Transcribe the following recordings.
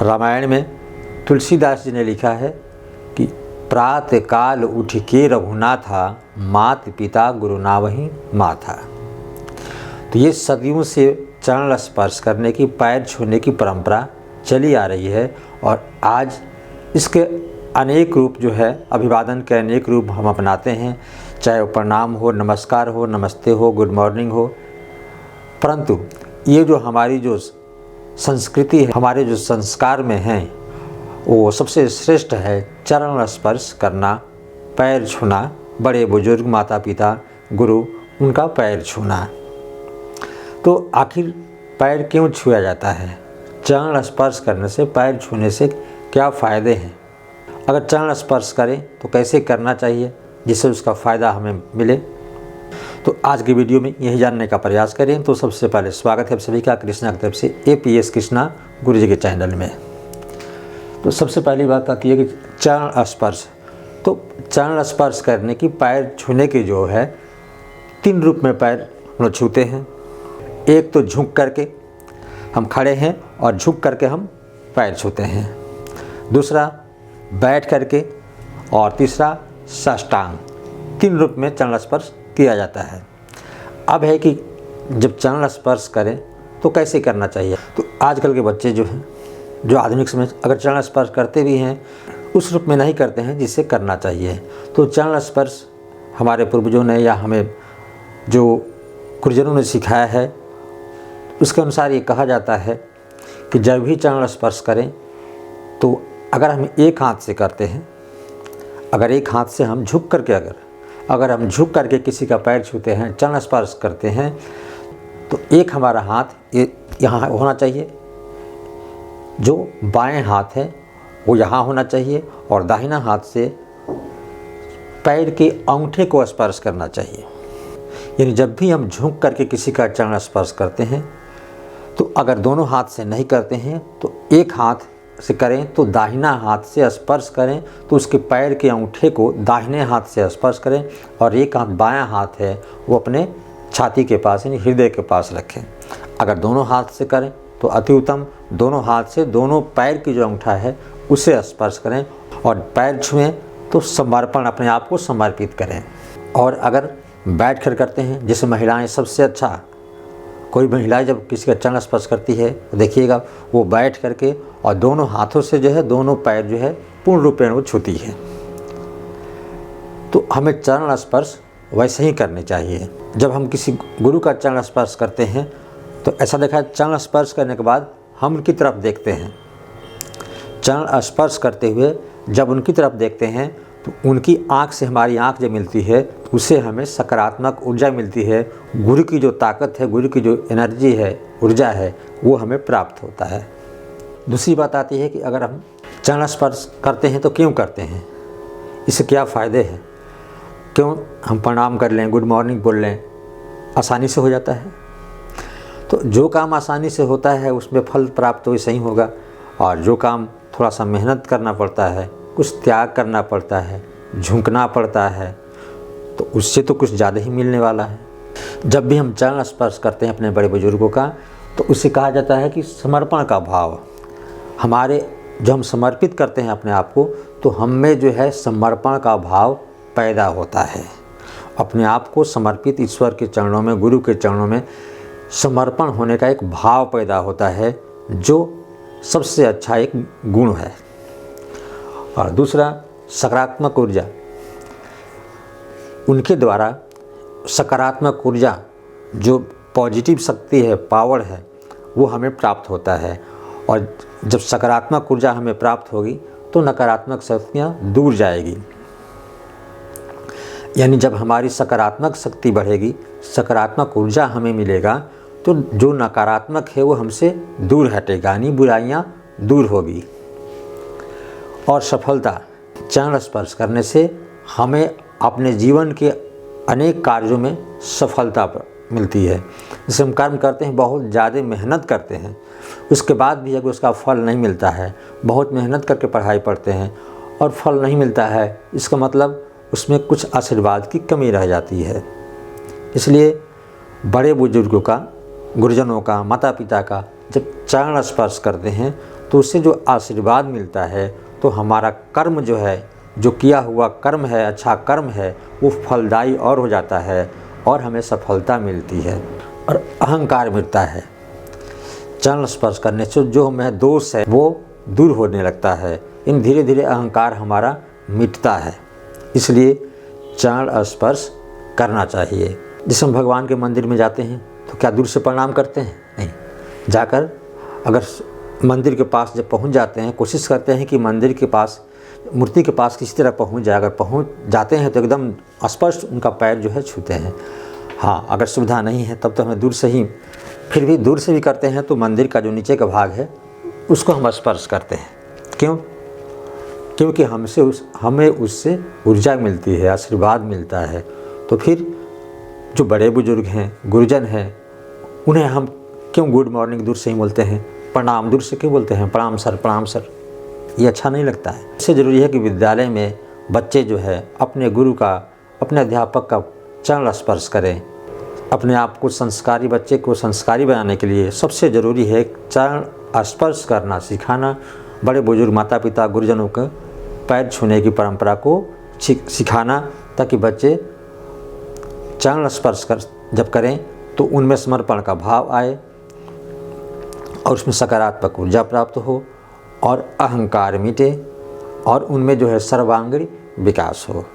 रामायण में तुलसीदास जी ने लिखा है कि प्रातः काल उठ के रघुनाथा, मात पिता गुरु नावहीं माथा। तो ये सदियों से चरण स्पर्श करने की, पैर छूने की परंपरा चली आ रही है और आज इसके अनेक रूप जो है, अभिवादन के अनेक रूप हम अपनाते हैं, चाहे वो प्रणाम हो, नमस्कार हो, नमस्ते हो, गुड मॉर्निंग हो। परंतु ये जो हमारी जो संस्कृति है, हमारे जो संस्कार में हैं, वो सबसे श्रेष्ठ है चरण स्पर्श करना, पैर छूना, बड़े बुजुर्ग, माता पिता, गुरु, उनका पैर छूना। तो आखिर पैर क्यों छुआ जाता है? चरण स्पर्श करने से, पैर छूने से क्या फ़ायदे हैं? अगर चरण स्पर्श करें तो कैसे करना चाहिए जिससे उसका फ़ायदा हमें मिले? तो आज की वीडियो में यही जानने का प्रयास करें। तो सबसे पहले स्वागत है आप सभी का कृष्णा की तरफ से APS कृष्णा गुरुजी के चैनल में। तो सबसे पहली बात आती है कि चरण स्पर्श। तो चरण स्पर्श करने की, पैर छूने की जो है 3 रूप में पैर हम लोग छूते हैं। एक तो झुक करके हम खड़े हैं और झुक करके हम पैर छूते हैं। दूसरा बैठ करके और तीसरा साष्टांग। 3 रूप में चरण स्पर्श किया जाता है। अब है कि जब चरण स्पर्श करें तो कैसे करना चाहिए? तो आजकल के बच्चे जो हैं, जो आधुनिक समय अगर चरण स्पर्श करते भी हैं, उस रूप में नहीं करते हैं जिससे करना चाहिए। तो चरण स्पर्श हमारे पूर्वजों ने या हमें जो गुरुजनों ने सिखाया है, उसके अनुसार ये कहा जाता है कि जब भी चरण स्पर्श करें तो अगर हम एक हाथ से करते हैं, अगर एक हाथ से हम झुक करके अगर हम झुक करके किसी का पैर छूते हैं, चरण स्पर्श करते हैं, तो एक हमारा हाथ ये यहाँ होना चाहिए, जो बाएं हाथ है वो यहाँ होना चाहिए, और दाहिना हाथ से पैर के अंगूठे को स्पर्श करना चाहिए। यानी जब भी हम झुक करके किसी का चरण स्पर्श करते हैं, तो अगर दोनों हाथ से नहीं करते हैं तो एक हाथ से करें, तो दाहिना हाथ से स्पर्श करें, तो उसके पैर के अंगूठे को दाहिने हाथ से स्पर्श करें, और एक हाथ बायां हाथ है वो अपने छाती के पास यानी हृदय के पास रखें। अगर दोनों हाथ से करें तो अति उत्तम। दोनों हाथ से दोनों पैर की जो अंगूठा है उसे स्पर्श करें, और पैर छुएं तो समर्पण, अपने आप को समर्पित करें। और अगर बैठ कर करते हैं, जैसे महिलाएं सबसे अच्छा, कोई महिला जब किसी का चरण स्पर्श करती है तो देखिएगा वो बैठ करके और दोनों हाथों से जो है दोनों पैर जो है पूर्ण रूप में वो छूती है। तो हमें चरण स्पर्श वैसे ही करने चाहिए। जब हम किसी गुरु का चरण स्पर्श करते हैं तो ऐसा देखा है, चरण स्पर्श करने के बाद हम उनकी तरफ देखते हैं। चरण स्पर्श करते हुए जब उनकी तरफ देखते हैं तो उनकी आँख से हमारी आँख जब मिलती है तो उससे हमें सकारात्मक ऊर्जा मिलती है। गुरु की जो ताकत है, गुरु की जो एनर्जी है, ऊर्जा है, वो हमें प्राप्त होता है। दूसरी बात आती है कि अगर हम चरण स्पर्श करते हैं तो क्यों करते हैं, इससे क्या फ़ायदे हैं? क्यों हम प्रणाम कर लें, गुड मॉर्निंग बोल लें, आसानी से हो जाता है। तो जो काम आसानी से होता है उसमें फल प्राप्त तो वैसे ही होगा, और जो काम थोड़ा सा मेहनत करना पड़ता है, कुछ त्याग करना पड़ता है, झुकना पड़ता है, तो उससे तो कुछ ज़्यादा ही मिलने वाला है। जब भी हम चरण स्पर्श करते हैं अपने बड़े बुजुर्गों का, तो उससे कहा जाता है कि समर्पण का भाव हमारे, जो हम समर्पित करते हैं अपने आप को, तो हम में जो है समर्पण का भाव पैदा होता है। अपने आप को समर्पित ईश्वर के चरणों में, गुरु के चरणों में समर्पण होने का एक भाव पैदा होता है, जो सबसे अच्छा एक गुण है। और दूसरा सकारात्मक ऊर्जा, उनके द्वारा सकारात्मक ऊर्जा, जो पॉजिटिव शक्ति है, पावर है, वो हमें प्राप्त होता है। और जब सकारात्मक ऊर्जा हमें प्राप्त होगी तो नकारात्मक शक्तियाँ दूर जाएगी। यानी जब हमारी सकारात्मक शक्ति बढ़ेगी, सकारात्मक ऊर्जा हमें मिलेगा, तो जो नकारात्मक है वो हमसे दूर हटेगा, यानी बुराइयाँ दूर होगी। और सफलता, चरण स्पर्श करने से हमें अपने जीवन के अनेक कार्यों में सफलता मिलती है। जैसे हम कर्म करते हैं, बहुत ज़्यादा मेहनत करते हैं, उसके बाद भी अगर उसका फल नहीं मिलता है, बहुत मेहनत करके पढ़ाई पढ़ते हैं और फल नहीं मिलता है, इसका मतलब उसमें कुछ आशीर्वाद की कमी रह जाती है। इसलिए बड़े बुजुर्गों का, गुरुजनों का, माता पिता का जब चरण स्पर्श करते हैं तो उससे जो आशीर्वाद मिलता है तो हमारा कर्म जो है, जो किया हुआ कर्म है, अच्छा कर्म है, वो फलदायी और हो जाता है और हमें सफलता मिलती है और अहंकार मिटता है। चरण स्पर्श करने से जो हमें दोष है वो दूर होने लगता है। इन धीरे धीरे अहंकार हमारा मिटता है, इसलिए चरण स्पर्श करना चाहिए। जैसे हम भगवान के मंदिर में जाते हैं तो क्या दूर से प्रणाम करते हैं? नहीं, जाकर अगर मंदिर के पास जब पहुंच जाते हैं, कोशिश करते हैं कि मंदिर के पास, मूर्ति के पास किसी तरह पहुंच जाए। अगर पहुंच जाते हैं तो एकदम स्पर्श उनका पैर जो है छूते हैं। हाँ, अगर सुविधा नहीं है तब तो हमें दूर से ही, फिर भी दूर से भी करते हैं तो मंदिर का जो नीचे का भाग है उसको हम स्पर्श करते हैं। क्यों? क्योंकि हमें उससे ऊर्जा मिलती है, आशीर्वाद मिलता है। तो फिर जो बड़े बुजुर्ग हैं, गुरुजन हैं, उन्हें हम क्यों गुड मॉर्निंग दूर से ही बोलते हैं, प्रणाम दूर से क्यों बोलते हैं, प्रणाम सर, प्रणाम सर, ये अच्छा नहीं लगता है। इससे ज़रूरी है कि विद्यालय में बच्चे जो है अपने गुरु का, अपने अध्यापक का चरण स्पर्श करें। अपने आप को संस्कारी, बच्चे को संस्कारी बनाने के लिए सबसे ज़रूरी है चरण स्पर्श करना सिखाना। बड़े बुजुर्ग, माता पिता, गुरुजनों के पैर छूने की परंपरा को सिखाना, ताकि बच्चे चरण स्पर्श जब करें तो उनमें समर्पण का भाव आए और उसमें सकारात्मक ऊर्जा प्राप्त हो और अहंकार मिटे और उनमें जो है सर्वांगीण विकास हो।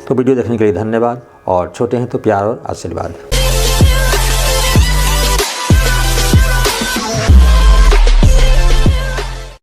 तो वीडियो देखने के लिए धन्यवाद और छोटे हैं तो प्यार और आशीर्वाद।